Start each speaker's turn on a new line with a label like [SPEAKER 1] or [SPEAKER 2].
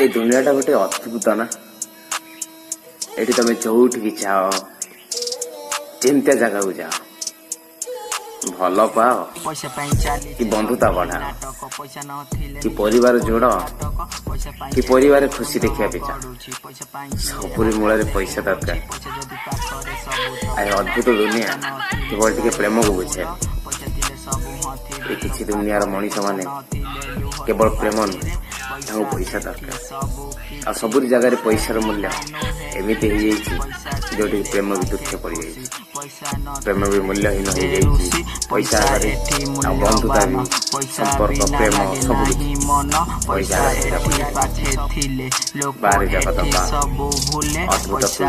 [SPEAKER 1] ए दुनियाटा गोटे अद्भुत ना। एटी तुम जोठी जाओ चिंता जगह को जाओ भल पाओ कि बंधुता बढ़ा कि परिवार जोड़ कि परिवार खुशी देखा पे चाह सबुरी मूल पैसा दरकार। आए अद्भुत दुनिया केवल टे प्रेम को बुझे किसी दुनियार मनीष माने केवल प्रेम नुह पैसा दरकार। आ सबुरी जगह पैसार मूल्य एमती हो जो प्रेम भी दुख पड़ जाए प्रेम भी मूल्यहीन हो जाए पैसा बंधुता भी संपर्क प्रेम सब पैसा बाहर जगत अद्भुत पैसा